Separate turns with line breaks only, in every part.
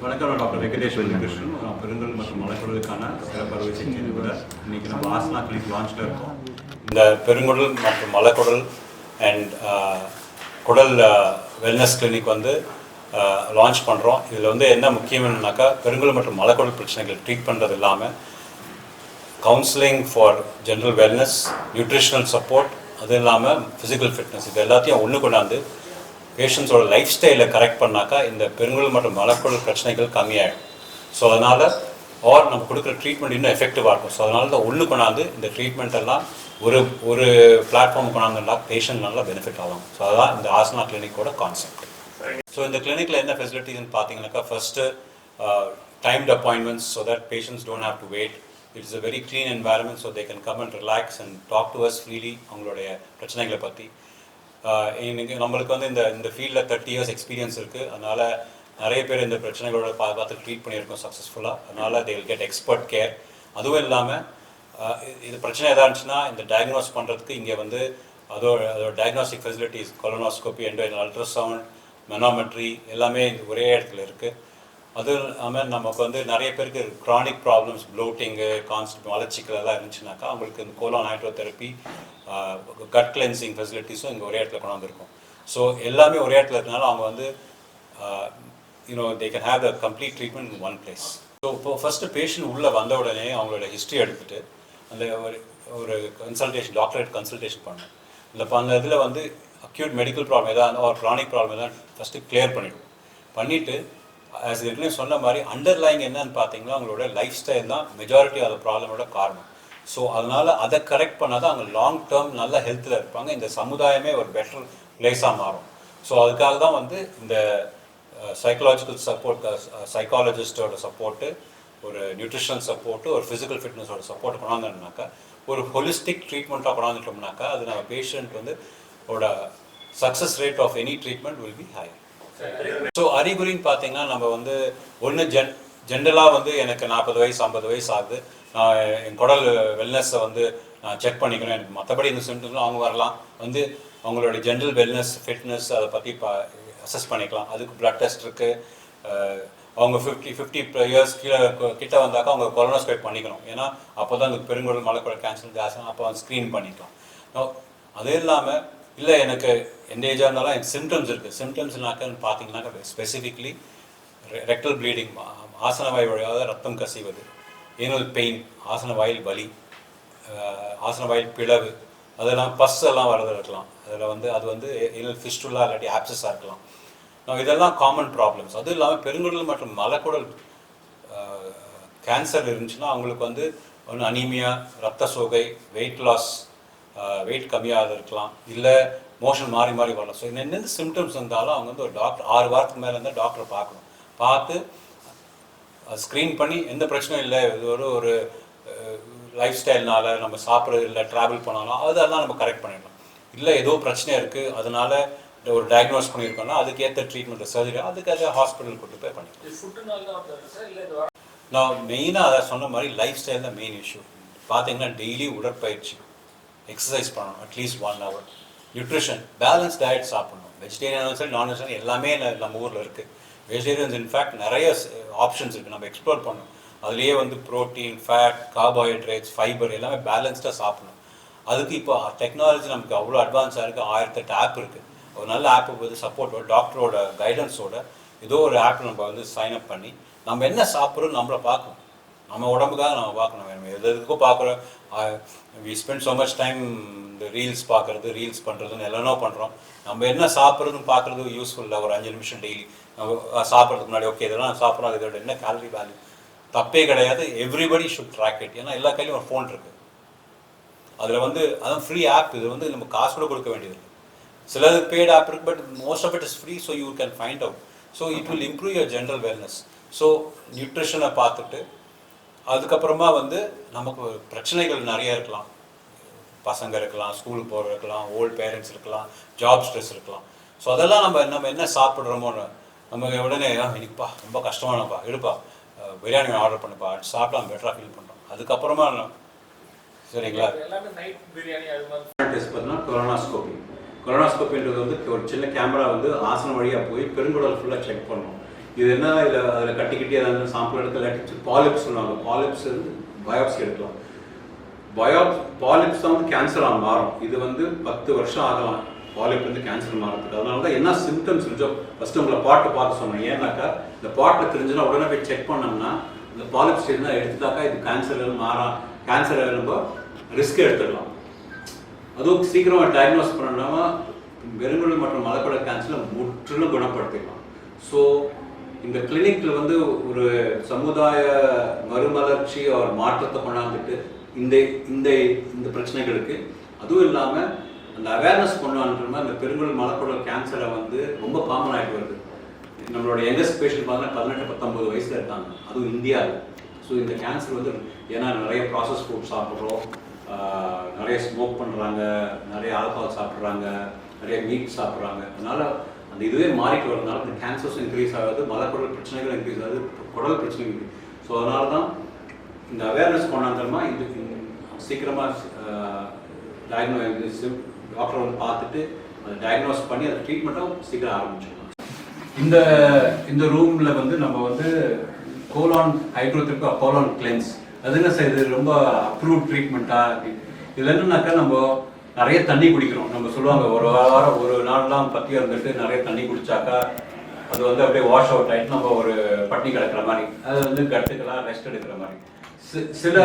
வணக்கம். நான் டாக்டர் வெங்கடேஷ் வெங்கடேஷன். நான் பெருங்கல் மற்றும் மலைக்குடலுக்கான சிறப்பு அறுவை சிகிச்சை நிபுணர். இன்றைக்கி நம்ம ஆஸ்னா கிளினிக் லான்ச்சில் இருக்கோம். இந்த பெருங்குடல் மற்றும் மலைக்குடல் அண்ட் குடல் வெல்னஸ் கிளினிக் வந்து லான்ச் பண்ணுறோம். இதில் வந்து என்ன முக்கியம்னாக்கா, பெருங்குடல் மற்றும் மலைக்குடல் பிரச்சனைகள் ட்ரீட் பண்ணுறது இல்லாமல் counselling for general wellness, nutritional support, அது இல்லாமல் ஃபிசிக்கல் ஃபிட்னஸ், இது எல்லாத்தையும் ஒன்று கொண்டாந்து பேஷண்ட்ஸோட லைஃப் ஸ்டைலை கரெக்ட் பண்ணாக்கா இந்த பெருங்குடல் மற்றும் மலைக்குடல் பிரச்சனைகள் கம்மியாகிடும். ஸோ அதனால் நம்ம கொடுக்குற ட்ரீட்மெண்ட் இன்னும் எஃபெக்டிவாக இருக்கும். ஸோ அதனால தான் ஒன்று கொண்டாந்து இந்த ட்ரீட்மெண்ட் எல்லாம் ஒரு பிளாட்ஃபார்ம் கொண்டாந்துன்னா பேஷண்ட் நல்லா பெனிஃபிட் ஆகும். ஸோ அதுதான் இந்த ஆஸ்னா கிளினிக்கோட கான்செப்ட். ஸோ இந்த கிளினிக்கில் என்ன ஃபெசிலிட்டிஸ்ன்னு பார்த்தீங்கன்னாக்கா, first timed appointments so that patients don't have to wait. It's a very clean environment so they can come and relax and talk to us freely அவங்களுடைய பிரச்சனைகளை பற்றி. இன்னைக்கு நம்மளுக்கு வந்து இந்த ஃபீல்டில் 30 years எக்ஸ்பீரியன்ஸ் இருக்குது. அதனால் நிறைய பேர் இந்த பிரச்சனைகளோட பார்த்து ட்ரீட் பண்ணியிருக்கோம் சக்ஸஸ்ஃபுல்லாக. அதனால் they will get expert care. அதுவும் இல்லாமல் இது பிரச்சனை எதாக இருந்துச்சுன்னா இந்த டயக்னோஸ் பண்ணுறதுக்கு இங்கே வந்து அதோட diagnostic facilities, colonoscopy, endocrine ultrasound, manometry எல்லாமே ஒரே இடத்துல இருக்குது. அதுவும் இல்லாமல் நமக்கு வந்து நிறைய பேருக்கு க்ரானிக் ப்ராப்ளம்ஸ், ப்ளோட்டிங்கு, மலச்சிக்கல் எல்லாம் இருந்துச்சுனாக்கா அவங்களுக்கு இந்த கோலான் ஹைட்ரோதெரப்பி, கட் கிளென்சிங் ஃபெசிலிட்டிஸும் இங்கே ஒரே இடத்துல கொண்டு வந்திருக்கும். ஸோ எல்லாமே ஒரே இடத்துல இருக்கனால அவங்க வந்து they can have the complete treatment in one place. So இப்போ ஃபஸ்ட்டு பேஷண்ட் உள்ளே வந்த உடனே அவங்களோட ஹிஸ்ட்ரி எடுத்துகிட்டு அந்த ஒரு கன்சல்டேஷன், டாக்டரேட் கன்சல்டேஷன் பண்ணணும். அந்த இதில் வந்து அக்யூட் மெடிக்கல் ப்ராப்ளம் எதாவது ஒரு க்ரானிக் ப்ராப்ளம் எதாவது ஃபஸ்ட்டு கிளியர் பண்ணிவிடுவோம். பண்ணிவிட்டு ஆஸ் ஏற்கனவே சொன்ன மாதிரி அண்டர்லைங் என்னன்னு பார்த்தீங்கன்னா அவங்களோட லைஃப் ஸ்டைல் தான் மெஜாரிட்டி ஆஃப் ப்ராப்ளமோட காரணம். ஸோ அதனால் அதை கரெக்ட் பண்ணால் தான் அவங்க லாங் டேர்ம் நல்ல ஹெல்த்தில் இருப்பாங்க. இந்த சமுதாயமே ஒரு பெட்டர் பிளேஸாக மாறும். ஸோ அதுக்காக தான் வந்து இந்த சைக்கலாஜிக்கல் சப்போர்ட், சைக்காலஜிஸ்டோட சப்போர்ட்டு, ஒரு நியூட்ரிஷனல் சப்போர்ட்டு, ஒரு ஃபிசிக்கல் ஃபிட்னஸோட சப்போர்ட் கொண்டாந்துட்டோம்னாக்கா, ஒரு ஹோலிஸ்டிக் ட்ரீட்மெண்ட்டாக கொண்டாந்துட்டோம்னாக்கா அது நம்ம பேஷண்ட் வந்து success rate of any treatment will be high. So அறிகுறின்னு பார்த்தீங்கன்னா நம்ம வந்து ஒன்று ஜென்ரலாக வந்து எனக்கு 40 வயசு 50 வயசு ஆகுது, நான் என் குடல் வெல்னஸை வந்து நான் செக் பண்ணிக்கணும், எனக்கு மற்றபடி இந்த சிம்டம்ஸ்லாம் அவங்க வரலாம், வந்து அவங்களோட ஜென்ரல் வெல்னஸ், ஃபிட்னஸ் அதை பற்றி அசஸ் பண்ணிக்கலாம். அதுக்கு பிளட் டெஸ்ட் இருக்குது. அவங்க 50 இயர்ஸ் கிட்ட வந்தாக்கா அவங்க கொலனோஸ்கோபி பண்ணிக்கணும். ஏன்னா அப்போ தான் அந்த பெருங்குடல் மலைக்குடல் கேன்சர் ஜாஸ்தி, அப்போ வந்து ஸ்க்ரீன் பண்ணிக்கலாம். அது இல்லாமல் இல்லை எனக்கு எந்த ஏஜாக இருந்தாலும் எனக்கு சிம்டம்ஸ் இருக்குது. சிம்டம்ஸ்னாக்கன்னு பார்த்தீங்கன்னாக்கா ஸ்பெசிஃபிக்லி ரெக்டல் ப்ளீடிங், ஆசன வாய் வழியாக ரத்தம் கசிவது, ஏனல் பெயின், ஆசன வாயில் வலி, ஆசன வாயில் பிளவு, அதெல்லாம் பஸ் எல்லாம் வரது இருக்கலாம். அதில் வந்து அது வந்து ஏனல் ஃபிஸ்டுலா இல்லாட்டி ஆப்சஸாக இருக்கலாம். இதெல்லாம் காமன் ப்ராப்ளம்ஸ். அதுவும் இல்லாமல் பெருங்குடல் மற்றும் மலைக்குடல் கேன்சர் இருந்துச்சுன்னா அவங்களுக்கு வந்து ஒன்று அனீமியா, ரத்த சோகை, வெயிட் லாஸ், வெயிட் கம்மியாக இருக்கலாம், இல்லை மோஷன் மாறி மாறி வரலாம். ஸோ என்னென்ன சிம்டம்ஸ் இருந்தாலும் அவங்க வந்து ஒரு டாக்டர் 6 வாரத்துக்கு மேலே இருந்தால் டாக்டரை பார்க்கணும். பார்த்து ஸ்க்ரீன் பண்ணி எந்த பிரச்சனையும் இல்லை, இது ஒரு லைஃப் ஸ்டைல்னால நம்ம சாப்பிட்றது இல்லை, ட்ராவல் பண்ணாலும் அதெல்லாம் நம்ம கரெக்ட் பண்ணிடலாம். இல்லை ஏதோ பிரச்சனை இருக்குது அதனால ஒரு டயக்னோஸ் பண்ணியிருக்கோம்னா அதுக்கேற்ற ட்ரீட்மெண்ட், சர்ஜரி, அதுக்காக ஹாஸ்பிட்டல் கூட்டு போய் பண்ணிக்கலாம். நான் மெயினாக அதை சொன்ன மாதிரி லைஃப் ஸ்டைல் தான் மெயின் இஷ்யூ. பார்த்தீங்கன்னா டெய்லி உடற்பயிற்சி, எக்ஸசைஸ் பண்ணணும் at least 1 hour, nutrition, balance diet சாப்பிடணும். வெஜிடேரியனும் சரி நான் வெஜிடேரியன் எல்லாமே நம்ம ஊரில் இருக்குது. வெஜிடேரியன்ஸ் இன்ஃபேக்ட் நிறைய ஆப்ஷன்ஸ் இருக்குது, நம்ம எக்ஸ்ப்ளோர் பண்ணணும். அதுலேயே வந்து ப்ரோட்டீன், ஃபேட், கார்போஹைட்ரேட்ஸ், ஃபைபர் எல்லாமே பேலன்ஸ்டாக சாப்பிடணும். அதுக்கு இப்போ டெக்னாலஜி நமக்கு அவ்வளோ அட்வான்ஸாக இருக்குது. 1008 ஆப் இருக்குது. ஒரு நல்ல ஆப்பை வந்து சப்போர்ட்டோட, டாக்டரோட கைடன்ஸோட ஏதோ ஒரு ஆப் நம்ம வந்து சைன் அப் பண்ணி நம்ம என்ன சாப்பிட்றோன்னு நம்மளை பார்க்கணும். நம்ம உடம்புக்காக நம்ம பார்க்கணும். எதுக்கோ பார்க்குறோம். We spend so much time இந்த ரீல்ஸ் பார்க்குறது, ரீல்ஸ் பண்ணுறதுன்னு எல்லாமே பண்ணுறோம். நம்ம என்ன சாப்பிட்றதுன்னு பார்க்குறது யூஸ்ஃபுல் இல்லை. ஒரு 5 நிமிஷம் டெய்லி நம்ம சாப்பிட்றதுக்கு முன்னாடி ஓகே இதெல்லாம் சாப்பிட்றோம், இதோட என்ன கேலரி வேல்யூ, தப்பே கிடையாது. Everybody should track it. ஏன்னா எல்லா கையிலையும் ஒரு ஃபோன் இருக்குது. அதில் வந்து அதான் ஃப்ரீ ஆப். இது வந்து நம்ம காசு கூட கொடுக்க வேண்டியது இருக்குது. சிலது பெய்டு ஆப் இருக்குது, but most of it is free. So you can find out. So it will improve your general wellness. So நியூட்ரிஷனை பார்த்துட்டு அதுக்கப்புறமா வந்து நமக்கு பிரச்சனைகள் நிறைய இருக்கலாம். பசங்க இருக்கலாம், ஸ்கூலுக்கு போகிற இருக்கலாம், ஓல்டு பேரண்ட்ஸ் இருக்கலாம், ஜாப் ஸ்ட்ரெஸ் இருக்கலாம். ஸோ அதெல்லாம் நம்ம என்ன சாப்பிட்றோமோன்னு நம்ம உடனே இன்னைக்குப்பா ரொம்ப கஷ்டமானப்பா, எடுப்பா பிரியாணி ஆர்டர் பண்ணுப்பா, சாப்பிட்டா பெட்டராக ஃபீல் பண்ணுறோம். அதுக்கப்புறமா சரிங்களா டெஸ்ட் பண்ணால் கொலனோஸ்கோபின்றது வந்து ஒரு சின்ன கேமரா வந்து ஆசனம் வழியாக போய் பெருங்குடல் ஃபுல்லாக செக் பண்ணணும். இது என்ன அதில் கட்டிக்கிட்டே ஏதாவது சாம்பிள் எடுக்க இல்லாட்டி பாலிப்ஸ் சொல்லுவாங்க. பாலிப்ஸ் வந்து பயோப்சி எடுக்கலாம். பாலிப்ஸ் தான் வந்து கேன்சராக மாறும். இது வந்து 10 வருஷம் ஆகலாம் பாலிப் வந்து கேன்சர் மாறதுக்கு. அதனால தான் என்ன சிம்டம்ஸ் இருந்துச்சோ ஃபஸ்ட்டு உங்களை பாட்டு பார்க்க சொன்னேன். ஏன்னாக்கா இந்த பாட்டில் தெரிஞ்சுன்னா உடனே போய் செக் பண்ணோம்னா இந்த பாலிப் ஸ்டேஜ் தான் எடுத்துட்டாக்கா இது கேன்சர் நம்ம ரிஸ்க் எடுத்துடலாம். அதுவும் சீக்கிரமாக டயக்னோஸ் பண்ணோம்னா பெருங்குடல் மற்றும் மலைக்குடல் கேன்சரை முற்றிலும் குணப்படுத்திடலாம். ஸோ இந்த கிளினிக்கில் வந்து ஒரு சமுதாய மறுமலர்ச்சி ஒரு மாற்றத்தை கொண்டாந்துட்டு இந்த இந்த இந்த பிரச்சனைகளுக்கு, அதுவும் இல்லாமல் அந்த அவேர்னஸ் கொண்டாடுற அந்த பெருங்குடல் மலைக்குடல் கேன்சரை வந்து ரொம்ப காமன் ஆகிட்டு வருது. நம்மளோட யங்கஸ்ட் பேஷண்ட் பார்த்தீங்கன்னா 18-19 வயசில் இருக்காங்க, அதுவும் இந்தியாவில். ஸோ இந்த கேன்சர் வந்து ஏன்னா நிறைய ப்ராசஸ் ஃபுட் சாப்பிட்றோம், நிறைய ஸ்மோக் பண்ணுறாங்க, நிறைய ஆல்கஹால் சாப்பிட்றாங்க, நிறைய மீட் சாப்பிட்றாங்க. அதனால் அந்த இதுவே மாறிட்டு வரதுனால இந்த கேன்சர்ஸ் இன்க்ரீஸ் ஆகாது, மலைக்குடல் பிரச்சனைகள் இன்க்ரீஸ் ஆகுது, குடல் பிரச்சனைகள். ஸோ அதனால தான் இந்த அவேர்னஸ் கொண்டாந்தோம்னா இது சீக்கிரமாக டாக்டரை வந்து பார்த்துட்டு அதை டயக்னோஸ் பண்ணி அதை ட்ரீட்மெண்ட்டும் சீக்கிரம் ஆரம்பிச்சிடலாம். இந்த ரூமில் வந்து நம்ம வந்து கோலான் ஹைட்ரோதெரபி கோலான் கிளென்ஸ் அது என்ன செய்யுது, ரொம்ப அப்ரூவ் ட்ரீட்மெண்ட்டாக. இதில் என்னன்னாக்கா நம்ம நிறைய தண்ணி குடிக்கிறோம். நம்ம சொல்லுவாங்க ஒரு வாரம் ஒரு நாள்லாம் பற்றியாக இருந்துட்டு நிறைய தண்ணி குடித்தாக்கா அது வந்து அப்படியே வாஷ் அவுட் ஆகிட்டு நம்ம ஒரு பட்டினி கிடக்கிற மாதிரி, அது வந்து கட்டுக்கலாம் ரெஸ்ட் எடுக்கிற மாதிரி. சில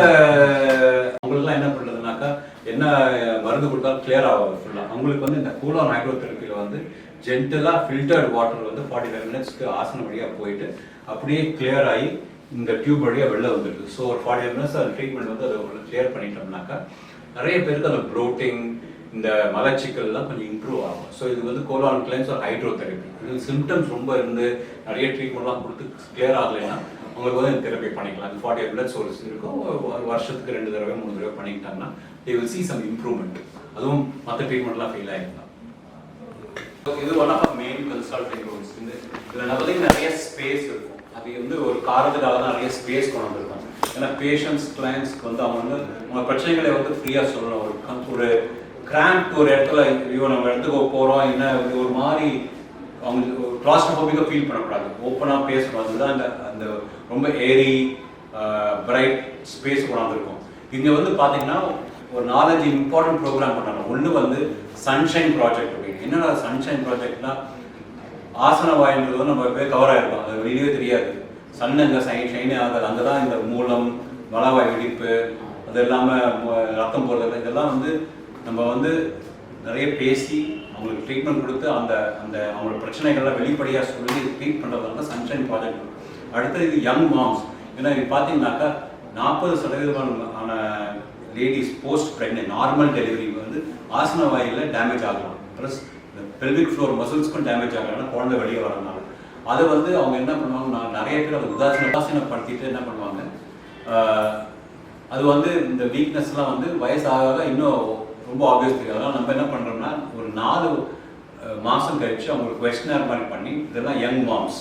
அவங்களுக்குலாம் என்ன பண்ணுறதுனாக்கா என்ன மருந்து கொடுத்தாலும் கிளியர் ஆகும் ஃபுல்லாக. அவங்களுக்கு வந்து இந்த கோலான் ஹைட்ரோதெரபியில் வந்து ஜென்டலாக ஃபில்டர்ட் வாட்டர் வந்து 45 மினிட்ஸ்க்கு ஆசனம் வழியாக போயிட்டு அப்படியே கிளியர் ஆகி இந்த டியூப் வழியாக வெளில வந்துடுது. ஸோ ஒரு 45 மினிட்ஸ் அந்த ட்ரீட்மெண்ட் வந்து அதை கிளியர் பண்ணிட்டோம்னாக்கா நிறைய பேருக்கு அந்த ப்ளோட்டிங் இந்த மலச்சிக்கல்லாம் கொஞ்சம் இம்ப்ரூவ் ஆகும். ஸோ இது வந்து கோலான் கிளென்ஸ் ஒரு ஹைட்ரோதெரபி. இது சிம்டம்ஸ் ரொம்ப இருந்து நிறைய ட்ரீட்மெண்ட்லாம் கொடுத்து கிளியர் ஆகலைன்னா அவங்களுக்கு வந்து தெரப்பி பண்ணிக்கலாம். 45 மினிட்ஸ் ஒரு இருக்கும், ஒரு வருஷத்துக்கு 2 தடவை 3 தடவை பண்ணிக்கிட்டாங்கன்னா they will see some improvement. அதுவும் மற்ற ட்ரீட்மெண்ட்லாம் ஃபெயில் ஆகிருக்கலாம். இது one of main consulting rooms. இதில் நம்மளுக்கு நிறைய ஸ்பேஸ் இருக்கும். அது வந்து ஒரு காரணத்துக்காக தான் நிறைய ஸ்பேஸ் கொண்டு வந்திருக்காங்க. ஏன்னா பேஷண்ட்ஸ் கிளைண்ட்ஸ்க்கு வந்து அவங்க வந்து அவங்க பிரச்சனைகளை வந்து ஃப்ரீயாக சொல்லணும். ஒரு கிராம்ப் ஒரு இடத்துல ஐயோ நம்ம இடத்துக்கு போகிறோம் என்ன ஒரு மாதிரி அவங்களுக்கு கிளாஸ்ட்ரோஃபோபிக்காக ஃபீல் பண்ணக்கூடாது, ஓப்பனாக பேசணும். அதுதான் அந்த ரொம்ப ஏரி பிரைட் ஸ்பேஸ் கொண்டாந்துருக்கும். இங்கே வந்து பார்த்தீங்கன்னா ஒரு 4-5 இம்பார்ட்டன்ட் ப்ரோக்ராம் பண்ணாங்க. ஒன்று வந்து சன்ஷைன் ப்ராஜெக்ட் அப்படின்னு. என்னடா சன்ஷைன் ப்ராஜெக்ட்னா ஆசன வாயின்றது வந்து நம்ம போய் கவர் ஆகிருக்கும், அது வெளியே தெரியாது. சன் அங்கே ஷைனே ஆகாது. அங்கே தான் இந்த மூலம் மலவாய் வெடிப்பு அது இல்லாமல் ரத்தம் போடுறது இதெல்லாம் வந்து நம்ம வந்து நிறைய பேசி அவங்களுக்கு ட்ரீட்மெண்ட் கொடுத்து அந்த அந்த அவங்களோட பிரச்சனைகள்லாம் வெளிப்படையாக சொல்லி ட்ரீட் பண்ணுறதுனால சன்ஷைன் ப்ராஜெக்ட். அடுத்தது இது யங் மாம்ஸ். ஏன்னா இது பார்த்தீங்கன்னாக்கா 40% ladies post pregnant normal delivery வந்து ஆசன வாயில் டேமேஜ் ஆகலாம், ப்ளஸ் இந்த பெல்விக் ஃப்ளோர் மசில்ஸ்க்கும் டேமேஜ் ஆகலாம் குழந்தை வெளியே வரதுனால. அதை வந்து அவங்க என்ன பண்ணுவாங்க, நிறைய பேர் அதை உதாசீனப்படுத்திட்டு என்ன பண்ணுவாங்க, அது வந்து இந்த வீக்னஸ்லாம் வந்து வயசாக இன்னும் ரொம்ப ஆப்வியஸ் தெரியும். அதனால் நம்ம என்ன பண்ணுறோம்னா ஒரு 4 மாதம் கழிச்சு அவங்களுக்கு கொஸ்டினர் மாதிரி பண்ணி, இதெல்லாம் யங் மாம்ஸ்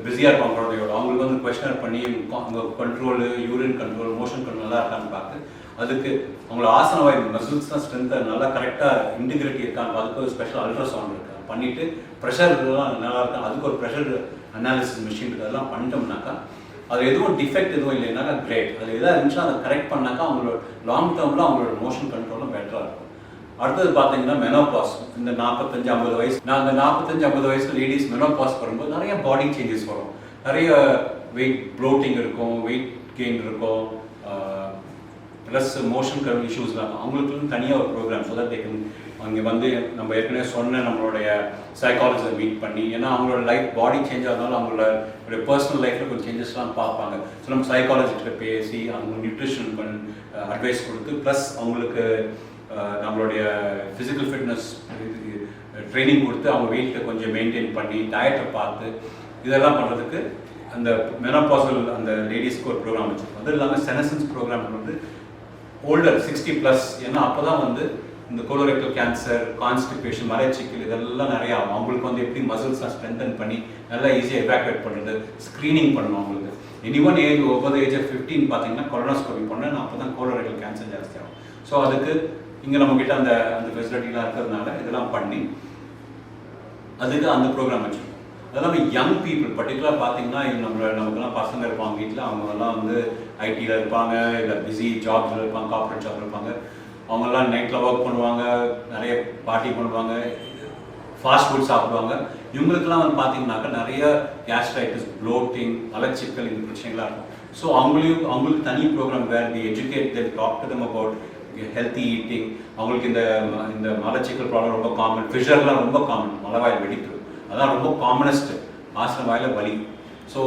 பிஸியாக இருப்பாங்க குழந்தையோட, அவங்களுக்கு வந்து கொஸ்டினர் பண்ணி அவங்க control urine control motion control நல்லா இருக்கான்னு பார்த்து அதுக்கு அவங்களோட ஆசன வாய் மசில்ஸ்லாம் ஸ்ட்ரென்த்தை நல்லா கரெக்டாக இன்டிகிரிட்டி இருக்காங்க, அதுக்கு ஒரு ஸ்பெஷல் அல்ட்ராசவுண்ட் இருக்கு பண்ணிவிட்டு ப்ரெஷர்லாம் நல்லா இருக்கா, அதுக்கு ஒரு ப்ரெஷர் அனாலிசிஸ் மிஷின் இருக்குது. அதெல்லாம் பண்ணிட்டோம்னாக்கா அது எதுவும் டிஃபெக்ட் எதுவும் இல்லைனாக்கா கிரேட். அது எதாவது இருந்துச்சுன்னா அதை கரெக்ட் பண்ணாக்கா அவங்களோட லாங் டேர்மில் அவங்களோட மோஷன் கண்ட்ரோலும் பெட்டராக இருக்கும். அடுத்தது பார்த்தீங்கன்னா மெனோபாஸ். இந்த 45-50 வயசு அந்த 45-50 வயசு லேடிஸ் மெனோபாஸ் வரும்போது நிறைய பாடி சேஞ்சஸ் வரும், நிறைய வெயிட் ப்ளோட்டிங் இருக்கும், வெயிட் கெயின் இருக்கும், ப்ளஸ் மோஷன் இஷ்யூஸ்லாம் அவங்களுக்கு தனியாக ஒரு programme. So that they can அங்கே வந்து நம்ம ஏற்கனவே சொன்ன நம்மளுடைய சைக்காலஜியை மீட் பண்ணி, ஏன்னா அவங்களோட லைஃப் பாடி சேஞ்ச் ஆகிறதுனால அவங்களோட பர்சனல் லைஃப்பில் கொஞ்சம் சேஞ்சஸ்லாம் பார்ப்பாங்க. ஸோ நம்ம சைக்காலஜிஸ்ட்டை பேசி அவங்க நியூட்ரிஷன் அட்வைஸ் கொடுத்து ப்ளஸ் அவங்களுக்கு நம்மளுடைய ஃபிசிக்கல் ஃபிட்னஸ் ட்ரைனிங் கொடுத்து அவங்க வெயிட்டை கொஞ்சம் மெயின்டைன் பண்ணி டயட்டை பார்த்து இதெல்லாம் பண்ணுறதுக்கு அந்த மெனோபாசல் அந்த லேடிஸ்க்கு ஒரு ப்ரோக்ராம் வச்சுருக்கோம். அது இல்லாமல் செனசன்ஸ் ப்ரோக்ராம் வந்து ஓல்டர் 60+, ஏன்னா அப்போ தான் வந்து இந்த கோலோரெக்டல் கேன்சர், கான்ஸ்டிபேஷன், மலைச்சிக்கல் இதெல்லாம் நிறையா ஆகும். அவங்களுக்கு வந்து எப்படி மசில்ஸ்லாம் ஸ்ட்ரென்தன் பண்ணி நல்லா ஈஸியாக எவாக்குவேட் பண்ணுறது, ஸ்க்ரீனிங் பண்ணணும் அவங்களுக்கு. Anyone age over age of 15 பார்த்தீங்கன்னா கொலோனோஸ்கோபி பண்ணேன், அப்போ தான் கோலோரெக்டல் கேன்சர் ஜாஸ்தி ஆகும். ஸோ அதுக்கு இங்கே நம்மக்கிட்ட அந்த ஃபெசிலிட்டிலாம் இருக்கிறதுனால இதெல்லாம் பண்ணி அதுக்கு அந்த ப்ரோக்ராம் வச்சுருக்கோம். அதெல்லாம் யங் பீப்புள் பர்டிகுலராக பார்த்தீங்கன்னா நமக்குலாம் பசங்க இருப்பாங்க வீட்டில், அவங்கெல்லாம் வந்து ஐடியில் இருப்பாங்க, இல்லை பிஸி ஜாப்ஸில் இருப்பாங்க, கார்பரேட் ஜாப்ல இருப்பாங்க. அவங்கெல்லாம் நைட்டில் ஒர்க் பண்ணுவாங்க, நிறைய பார்ட்டி பண்ணுவாங்க, ஃபாஸ்ட் ஃபுட் சாப்பிடுவாங்க. இவங்களுக்குலாம் வந்து பார்த்தீங்கன்னாக்கா நிறைய கேஸ்ட்ரைட்டிஸ், ப்ளோட்டிங், மலச்சிக்கல் இந்த பிரச்சனைகளாக இருக்கும். ஸோ அவங்களுக்கு தனி programme where we educate them, talk to them about healthy eating. அவங்களுக்கு இந்த மலச்சிக்கல் ப்ராப்ளம் ரொம்ப காமன், ஃபிஷர்லாம் ரொம்ப காமன், மலவாயில் வெடிப்பு, அதான் ரொம்ப காமனஸ்ட் ஆசன வாயில் வலி. ஸோ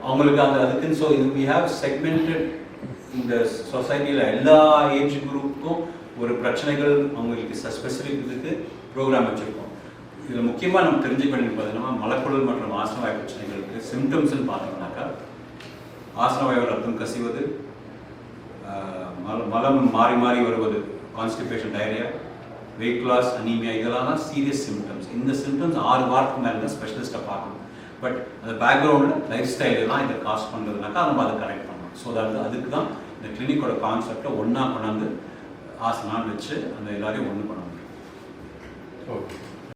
அவங்களுக்கு அதுக்குன்னு ஸோ வி ஹாவ் செக்மெண்டட் இந்த சொசைட்டியில் எல்லா ஏஜ் குரூப்புக்கும் ஒரு பிரச்சனைகள் அவங்களுக்கு ஸ்பெசிஃபிக் இதுக்கு ப்ரோக்ராம் வச்சுருக்கோம். இதில் முக்கியமாக நம்ம தெரிஞ்சுக்க வேண்டியது பார்த்தீங்கன்னா மலக்குடல் மற்றும் ஆசனவாய் பிரச்சனைகளுக்கு சிம்டம்ஸ்ன்னு பார்த்தோம்னாக்கா ஆசனவாயு ரத்தம் கசிவது, மலம் மாறி மாறி வருவது, constipation, diarrhoea, weight loss, anaemia, இதெல்லாம் தான் சீரியஸ் சிம்டம்ஸ். இந்த சிம்டம்ஸ் 6 வாரத்துக்கு மேலே தான் ஸ்பெஷலிஸ்ட்டை பார்க்கணும். பட் அந்த பேக்ரவுண்டில் லைஃப் ஸ்டைலெல்லாம் இதை காசு பண்ணுறதுனாக்கா நம்ம அதை கரெக்ட் பண்ணணும். ஸோ அதுக்கு தான் இந்த கிளினிக்கோட கான்செப்டை ஒன்றா கொண்டாந்து ஆசனான்னு வச்சு அந்த எல்லாரையும் ஒன்று பண்ண முடியும்.
ஓகே.